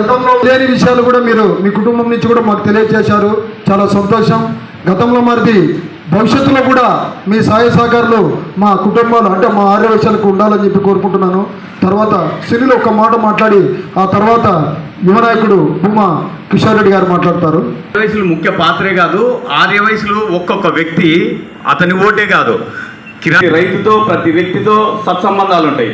గతంలో లేని విషయాలు కూడా మీరు మీ కుటుంబం నుంచి కూడా మాకు తెలియజేశారు. చాలా సంతోషం. గతంలో మరిది భవిష్యత్తులో కూడా మీ సహాయ సహకారాలు మా కుటుంబాలు అంటే మా ఆర్యవైశ్యాలకు ఉండాలని చెప్పి కోరుకుంటున్నాను. తర్వాత సిరిలో ఒక మాట మాట్లాడి ఆ తర్వాత యువనాయకుడు భూమా కిషోర్ రెడ్డి గారు మాట్లాడతారు. ఆర్యవైశ్యులు ముఖ్య పాత్రే కాదు, ఆర్యవైశ్యులు ఒక్కొక్క వ్యక్తి అతని ఓటే కాదు, రైతుతో ప్రతి వ్యక్తితో సత్సంబంధాలు ఉంటాయి.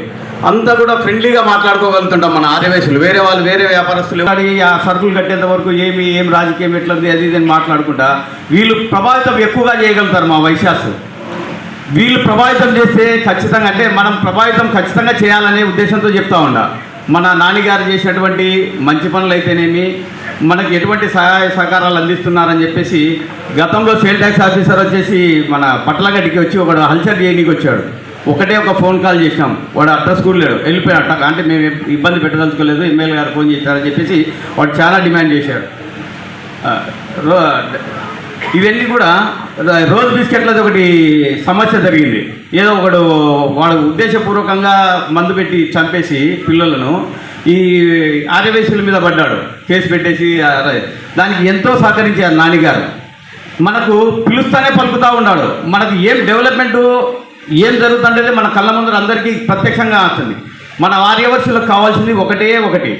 అంతా కూడా ఫ్రెండ్లీగా మాట్లాడుకోగలుగుతుంటాం మన ఆర్యవైశ్యులు. వేరే వాళ్ళు వేరే వ్యాపారస్తులు ఆ సరుకులు కట్టేంత వరకు ఏం రాజకీయం ఎట్లుంది అది ఇది మాట్లాడుకుంటా వీళ్ళు ప్రభావితం ఎక్కువగా చేయగలుగుతారు మా వైశ్యాసు. వీళ్ళు ప్రభావితం చేస్తే ఖచ్చితంగా అంటే మనం ప్రభావితం ఖచ్చితంగా చేయాలనే ఉద్దేశంతో చెప్తా ఉండ. మన నాన్నగారు చేసినటువంటి మంచి పనులు అయితేనేమి మనకి ఎటువంటి సహాయ సహకారాలు అందిస్తున్నారని చెప్పేసి గతంలో సేల్ ట్యాక్స్ ఆఫీసర్ వచ్చేసి మన పట్లగడ్డికి వచ్చి ఒకడు హల్చర్ చేయడానికి వచ్చాడు. ఒకటే ఒక ఫోన్ కాల్ చేసినాం, వాడు అడ్రస్ కూడా లేడు, వెళ్ళిపోయాడు. అంటే మేము ఇబ్బంది పెట్టదలుచుకోలేదు, ఎమ్మెల్యే గారు ఫోన్ చేశారని చెప్పేసి వాడు చాలా డిమాండ్ చేశాడు. ఇవన్నీ కూడా రోజ్ బిస్కెట్లది ఒకటి సమస్య జరిగింది. ఏదో ఒకడు వాడు ఉద్దేశపూర్వకంగా మందు పెట్టి చంపేసి పిల్లలను ఈ ఆర్యవైశ్యుల మీద పడ్డాడు, కేసు పెట్టేసి. దానికి ఎంతో సహకరించారు నాన్నగారు. మనకు పిలుస్తానే పలుకుతూ ఉన్నాడు. మనకు ఏం డెవలప్మెంటు ఏం జరుగుతుంటే మన కళ్ళ ముందర అందరికీ ప్రత్యక్షంగా వస్తుంది. మన ఆర్యవైశ్యులకు కావాల్సింది ఒకటే ఒకటి,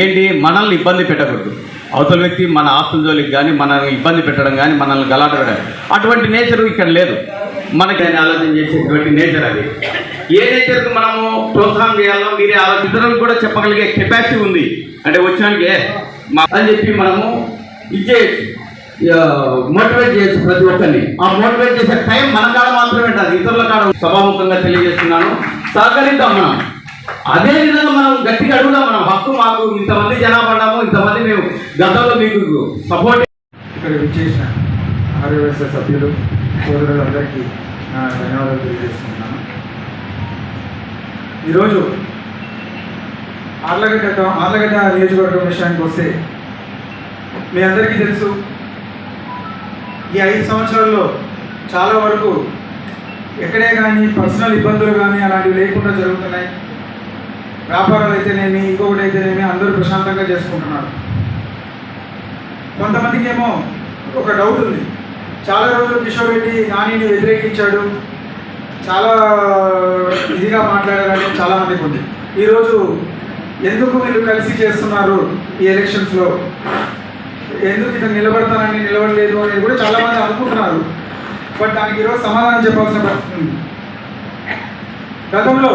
ఏంటి? మనల్ని ఇబ్బంది పెట్టకూడదు. అవతల వ్యక్తి మన ఆస్తుల జోలికి కానీ మనల్ని ఇబ్బంది పెట్టడం కానీ మనల్ని గలాట పెట్టడం అటువంటి నేచరు ఇక్కడ లేదు. మనకి ఆలోచన చేసేటువంటి నేచర్ అది. ఏ నేచర్కి మనము ప్రోత్సాహం చేయాలో మీరే ఇతరులకు కూడా చెప్పగలిగే కెపాసిటీ ఉంది. అంటే వచ్చినానికి అని చెప్పి మనము ఇచ్చేయచ్చు, మోటివేట్ చేయొచ్చు ప్రతి ఒక్కరిని. ఆ మోటివేట్ చేసే టైం మన కాడ మాత్రమే ఉంటుంది, ఇతరుల కాడ. సభాముఖంగా తెలియజేస్తున్నాను, సహకరిద్దాం మనం. అదే విధంగా మనం గట్టిగా అడుగుదాం, మనం హక్కు మాకు ఇంతమంది జనాభా ఉన్నాము, ఇంతమంది మేము గతంలో మీకు సపోర్ట్. ఇక్కడ విచ్చేసిన ఆర్యవైశ్య సభ్యులు సోదరులందరికీ నా ధన్యవాదాలు తెలియజేస్తున్నాను. ఈరోజు ఆర్లగడ్డ నియోజకవర్గం విషయానికి వస్తే మీ అందరికీ తెలుసు, ఈ 5 సంవత్సరాల్లో చాలా వరకు ఎక్కడే కానీ పర్సనల్ ఇబ్బందులు కానీ అలాంటివి లేకుండా జరుగుతున్నాయి. వ్యాపారాలు అయితేనేమి ఇంకొకటి అయితేనేమి అందరూ ప్రశాంతంగా చేసుకుంటున్నారు. కొంతమందికి ఏమో ఒక డౌట్ ఉంది. చాలా రోజులు కిషోర్ రెడ్డి నానిని వ్యతిరేకించాడు, చాలా ఇదిగా మాట్లాడారని చాలామందికి ఉంది. ఈరోజు ఎందుకు వీళ్ళు కలిసి చేస్తున్నారు ఈ ఎలక్షన్స్లో, ఎందుకు ఇతను నిలబడతానని నిలబడలేదు అనేది కూడా చాలామంది అనుకుంటున్నారు. బట్ దానికి ఈరోజు సమాధానం చెప్పాల్సిన పరిస్థితి ఉంది. గతంలో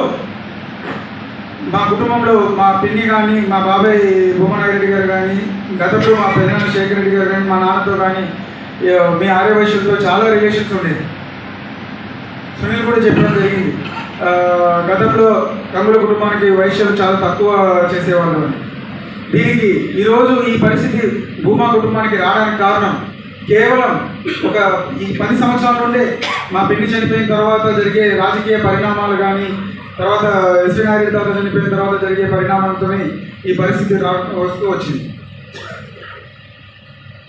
మా కుటుంబంలో మా పిన్ని కానీ మా బాబాయ్ భూమనారెడ్డి గారు కానీ, గతంలో మా పెద్దనాన్న శేఖర్ రెడ్డి గారు కానీ, మా నాన్నతో కానీ మీ ఆర్యవైశ్యులతో చాలా రిలేషన్స్ ఉండేది. సునీల్ కూడా చెప్పడం జరిగింది, గతంలో గంగుల కుటుంబానికి వైశ్యులు చాలా తక్కువ చేసేవాళ్ళు అని. దీనికి ఈరోజు ఈ పరిస్థితి భూమా కుటుంబానికి రావడానికి కారణం కేవలం ఈ 10 సంవత్సరాల నుండే మా పిన్ని చనిపోయిన తర్వాత జరిగే రాజకీయ పరిణామాలు కానీ, తర్వాత ఎస్వి నాయుడు తాత చనిపోయిన తర్వాత జరిగే పరిణామాలతో ఈ పరిస్థితి వస్తూ వచ్చింది.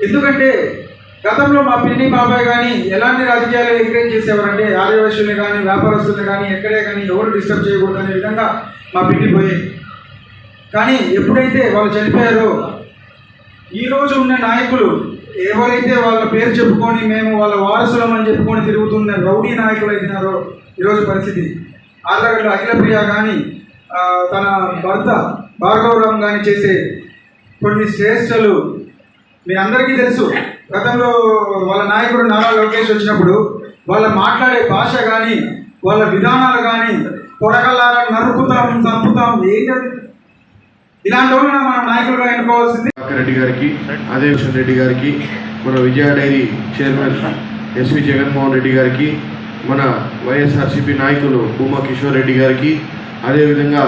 ఎందుకంటే గతంలో మా పిన్ని బాబాయ్ కానీ ఎలాంటి రాజకీయాలు ఎంకరేజ్ చేసేవారంటే ఆర్యవైశ్యుల్ని కానీ వ్యాపారస్తుల్ని కానీ ఎక్కడే కానీ ఎవరు డిస్టర్బ్ చేయకూడదు అనే విధంగా మా పిన్ని పోయేది. కానీ ఎప్పుడైతే వాళ్ళు చనిపోయారో ఈరోజు ఉన్న నాయకులు ఎవరైతే వాళ్ళ పేరు చెప్పుకొని మేము వాళ్ళ వారసులం అని చెప్పుకొని తిరుగుతున్న రౌడీ నాయకులు అయినారో ఈరోజు పరిస్థితి. ఆర్లగడ్డ అఖిలప్రియ కానీ తన భర్త భార్గవరామ్ కానీ చేసే కొన్ని శ్రేష్టలు మీ అందరికీ తెలుసు. గతంలో వాళ్ళ నాయకుడు నారా లోకేష్ వచ్చినప్పుడు వాళ్ళ మాట్లాడే భాష కానీ వాళ్ళ విధానాలు కానీ పొడగల్లారా నరుకుతాం చంపుతాం ఏంటది, ఇలాంటి వాళ్ళని మన నాయకులుగా ఎన్నుకోవాల్సింది. రెడ్డి గారికి, అదే కిషన్ రెడ్డి గారికి, మన Vijaya dairy chairman SV Jaganmohan Reddy గారికి, మన వైఎస్ఆర్సీపీ నాయకులు భూమా కిషోర్ రెడ్డి గారికి, అదేవిధంగా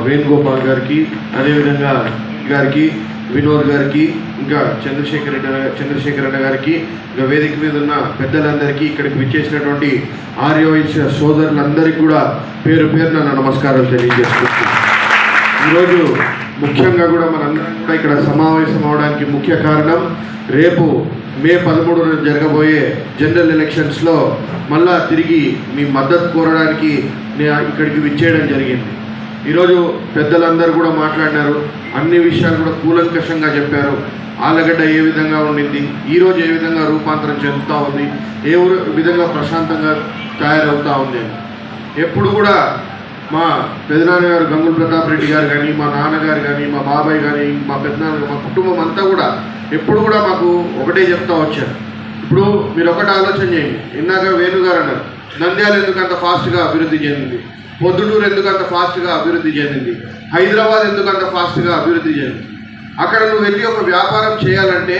వేణుగోపాల్ గారికి, అదేవిధంగా గారికి, వినోద్ గారికి, ఇంకా చంద్రశేఖర్ అన్న గారికి, ఇంకా వేదిక మీద ఉన్న పెద్దలందరికీ, ఇక్కడికి విచ్చేసినటువంటి ఆర్యవైశ్య సోదరులందరికీ కూడా పేరు పేరున నమస్కారాలు తెలియజేస్తున్నాను. ఈరోజు ముఖ్యంగా కూడా మనందరం కూడా ఇక్కడ సమావేశం అవడానికి ముఖ్య కారణం రేపు మే 13న జరగబోయే జనరల్ ఎలక్షన్స్లో మళ్ళా తిరిగి మీ మద్దతు కోరడానికి ఇక్కడికి విచ్చేయడం జరిగింది. ఈరోజు పెద్దలందరూ కూడా మాట్లాడినారు, అన్ని విషయాలు కూడా కూలంకషంగా చెప్పారు. ఆలగడ్డ ఏ విధంగా ఉండింది, ఈరోజు ఏ విధంగా రూపాంతరం చెందుతూ ఉంది, ఏ విధంగా ప్రశాంతంగా తయారవుతూ ఉంది. ఎప్పుడు కూడా మా పెదనాన్నగారు గంగుల ప్రతాప్ రెడ్డి గారు కానీ, మా నాన్నగారు కానీ, మా బాబాయ్ కానీ, మా పెద్దనాన్న, మా కుటుంబం అంతా కూడా ఎప్పుడు కూడా మాకు ఒకటే చెప్తా వచ్చారు. ఇప్పుడు మీరు ఒకటి ఆలోచన చేయండి. ఇందాక వేణుగారు అన్నారు, నంద్యాల ఎందుకు అంత ఫాస్ట్గా అభివృద్ధి చెందింది, పొద్దుటూరు ఎందుకు అంత ఫాస్ట్గా అభివృద్ధి చెందింది, హైదరాబాద్ ఎందుకు అంత ఫాస్ట్గా అభివృద్ధి చెందింది. అక్కడ నువ్వు వెళ్ళి ఒక వ్యాపారం చేయాలంటే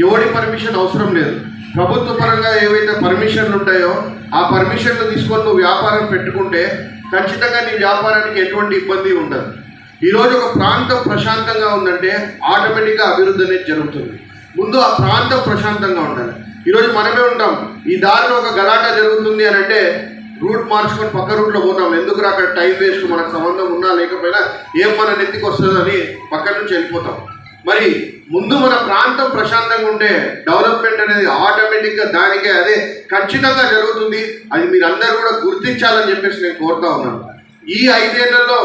ఎవడి పర్మిషన్ అవసరం లేదు. ప్రభుత్వ పరంగా ఏవైతే పర్మిషన్లు ఉంటాయో ఆ పర్మిషన్లు తీసుకొని నువ్వు వ్యాపారం పెట్టుకుంటే ఖచ్చితంగా నీ వ్యాపారానికి ఎటువంటి ఇబ్బంది ఉండదు. ఈరోజు ఒక ప్రాంతం ప్రశాంతంగా ఉందంటే ఆటోమేటిక్గా అభివృద్ధి అనేది జరుగుతుంది. ముందు ఆ ప్రాంతం ప్రశాంతంగా ఉండాలి. ఈరోజు మనమే ఉంటాం, ఈ దారిలో ఒక గలాటా జరుగుతుంది అని అంటే రూట్ మార్చుకొని పక్క రూట్లో పోతాం. ఎందుకు అక్కడ టైం వేస్ట్, మనకు సంబంధం ఉన్నా లేకపోయినా ఏం మన నెత్తికి వస్తుందని పక్క నుంచి వెళ్ళిపోతాం. మరి ముందు మన ప్రాంతం ప్రశాంతంగా ఉంటే డెవలప్మెంట్ అనేది ఆటోమేటిక్గా దానికే అదే ఖచ్చితంగా జరుగుతుంది. అది మీరందరూ కూడా గుర్తించాలని చెప్పేసి నేను కోరుతా ఉన్నాను. ఈ 5 ఏళ్లలో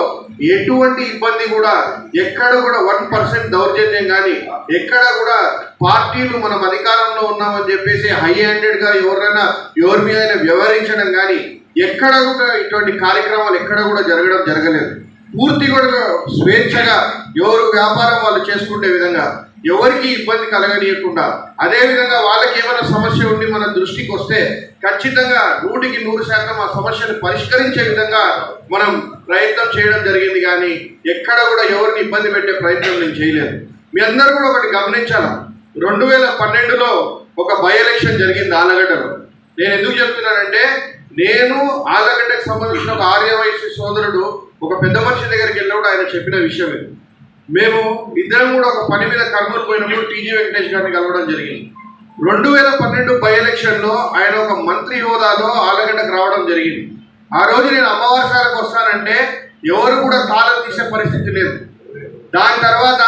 ఎటువంటి ఇబ్బంది కూడా ఎక్కడ కూడా 1% దౌర్జన్యం కానీ, ఎక్కడ కూడా పార్టీలు మనం అధికారంలో ఉన్నామని చెప్పేసి హై హ్యాండెడ్గా ఎవరైనా ఎవరి మీద వ్యవహరించడం కానీ, ఎక్కడ కూడా ఇటువంటి కార్యక్రమాలు ఎక్కడ కూడా జరగలేదు. పూర్తి కూడా స్వేచ్ఛగా ఎవరు వ్యాపారం వాళ్ళు చేసుకునే విధంగా, ఎవరికి ఇబ్బంది కలగనీయకుండా, అదేవిధంగా వాళ్ళకి ఏమైనా సమస్య ఉండి మన దృష్టికి వస్తే ఖచ్చితంగా 100% ఆ సమస్యను పరిష్కరించే విధంగా మనం ప్రయత్నం చేయడం జరిగింది. కానీ ఎక్కడ కూడా ఎవరిని ఇబ్బంది పెట్టే ప్రయత్నం నేను చేయలేదు. మీ అందరూ కూడా ఒకటి గమనించాలా, 2012లో ఒక బై ఎలక్షన్ జరిగింది ఆలగడ్డలో. నేను ఎందుకు చెప్తున్నానంటే, నేను ఆలగడ్డకు సంబంధించిన ఒక ఆర్యవైశ్య సోదరుడు ఒక పెద్ద మనిషి దగ్గరికి వెళ్ళినప్పుడు ఆయన చెప్పిన విషయం ఇది. మేము ఇద్దరం కూడా ఒక పని మీద కర్నూలు పోయినప్పుడు టీజీ వెంకటేష్ గారిని కలవడం జరిగింది. 2012 బై ఎలక్షన్లో ఆయన ఒక మంత్రి హోదాలో ఆలగడ్డకు రావడం జరిగింది. ఆ రోజు నేను అమావాస్యకు వస్తానంటే ఎవరు కూడా తాళం తీసే పరిస్థితి లేదు. దాని తర్వాత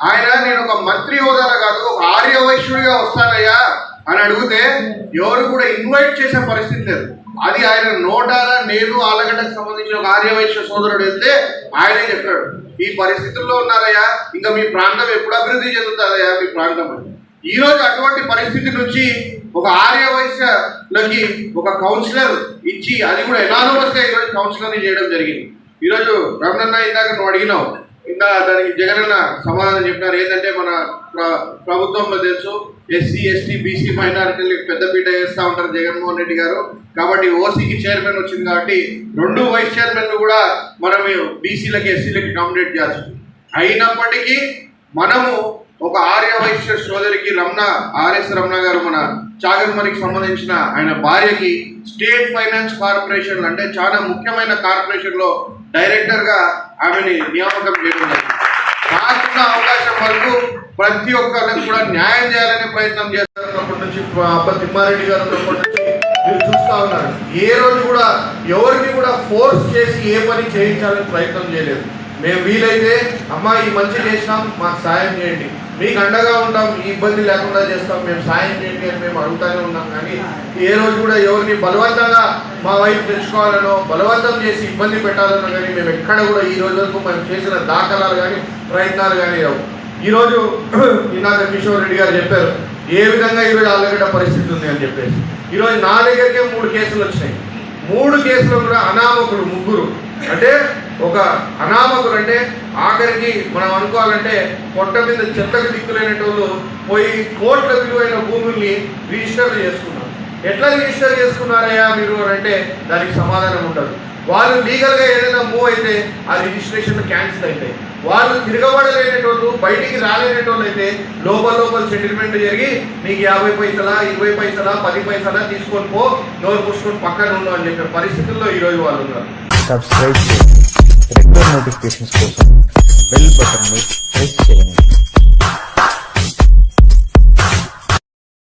ఆయన నేను ఒక మంత్రి హోదాలో కాదు ఒక ఆర్యవైశ్యుడిగా వస్తానయ్యా అని అడిగితే ఎవరు కూడా ఇన్వైట్ చేసే పరిస్థితి లేదు. అది ఆయన నోటాల నేను ఆలగడ్డకు సంబంధించిన ఒక ఆర్యవైశ్య సోదరుడు వెళ్తే ఆయనే చెప్పాడు, ఈ పరిస్థితుల్లో ఉన్నారయ్యా, ఇంకా మీ ప్రాంతం ఎప్పుడు అభివృద్ధి చెందుతుందయ్యా మీ ప్రాంతం అని. ఈరోజు అటువంటి పరిస్థితి నుంచి ఒక ఆర్యవైశ్యలకి ఒక కౌన్సిలర్ ఇచ్చి, అది కూడా ఎనానమస్గా ఈరోజు కౌన్సిలర్ని చేయడం జరిగింది. ఈరోజు రమణన్న ఇందాక నువ్వు అడిగినావు, దానికి జగనన్న సమాధానం చెప్పినారు. ఏంటంటే మన ప్రభుత్వంలో తెలుసు ఎస్సీ ఎస్టీ బీసీ మైనారిటీలకు పెద్దపీట వేస్తూ ఉంటారు జగన్మోహన్ రెడ్డి గారు. కాబట్టి ఓసీకి చైర్మన్ వచ్చింది కాబట్టి 2 వైస్ చైర్మన్లు కూడా మనం బీసీలకి ఎస్సీలకి అకామిడేట్ చేయాల్సి. అయినప్పటికీ మనము ఒక ఆర్యవైశ్య సోదరికి ఆర్ఎస్ రమణ గారు మన చాగల్మరికి సంబంధించిన ఆయన భార్యకి స్టేట్ ఫైనాన్స్ కార్పొరేషన్ అంటే చాలా ముఖ్యమైన కార్పొరేషన్లో డైరెక్టర్గా ఆమెని నియామకం చేయడం. నాకున్న అవకాశం వరకు ప్రతి ఒక్కరికి కూడా న్యాయం చేయాలనే ప్రయత్నం చేస్తున్నప్పటి నుంచి అబ్బ తిమ్మారెడ్డి గారు ఉన్నప్పటి నుంచి మీరు చూస్తూ ఉన్నారు. ఏ రోజు కూడా ఎవరిని కూడా ఫోర్స్ చేసి ఏ పని చేయించాలని ప్రయత్నం చేయలేదు. మేము వీలైతే అమ్మా ఈ మంచి చేసినాం మాకు సాయం చేయండి, మీకు అండగా ఉంటాం, ఈ ఇబ్బంది లేకుండా చేస్తాం, మేము సాయం చేయండి అని మేము అడుగుతూనే ఉన్నాం. కానీ ఏ రోజు కూడా ఎవరిని బలవంతంగా మా వైపు తెచ్చుకోవాలనో బలవంతం చేసి ఇబ్బంది పెట్టాలనో కానీ మేము ఎక్కడ కూడా ఈ రోజు వరకు మేము చేసిన దాఖలాలు కానీ ప్రయత్నాలు కానీ రావు. ఈరోజు ఇందాక కిషోర్ రెడ్డి గారు చెప్పారు ఏ విధంగా ఈరోజు ఆలగడ్డ పరిస్థితి ఉంది అని చెప్పేసి. ఈరోజు నా దగ్గరికే 3 కేసులు వచ్చినాయి. 3 కేసులు కూడా అనామకులు 3. అంటే ఒక అనామకులు అంటే ఆఖరికి మనం అనుకోవాలంటే పొట్ట మీద చెత్తకు దిక్కులేనటోళ్ళు పోయి కోట్ల విలువైన భూముల్ని రిజిస్టర్ చేసుకున్నారు. ఎట్లా రిజిస్టర్ చేసుకున్నారయ్యా మీరు అంటే దానికి సమాధానం ఉండదు. వాళ్ళు లీగల్గా ఏదైనా మూవ్ అయితే ఆ రిజిస్ట్రేషన్ క్యాన్సిల్ అవుతాయి. వాళ్ళు తిరగబడలేనటోళ్ళు బయటికి రాలేనటోళ్ళు అయితే లోపల సెటిల్మెంట్ జరిగి నీకు 50 పైసలా 20 పైసలా 10 పైసలా తీసుకొని పో, నోరు పూసుకొని పక్కన ఉన్నావు అని చెప్పిన పరిస్థితుల్లో ఈరోజు వాళ్ళు ఉన్నారు. సబ్స్క్రైబ్ చేయండి. రెగ్యులర్ నోటిఫికేషన్స్ కోసం బెల్ బటన్ని ప్రెస్ చేయండి.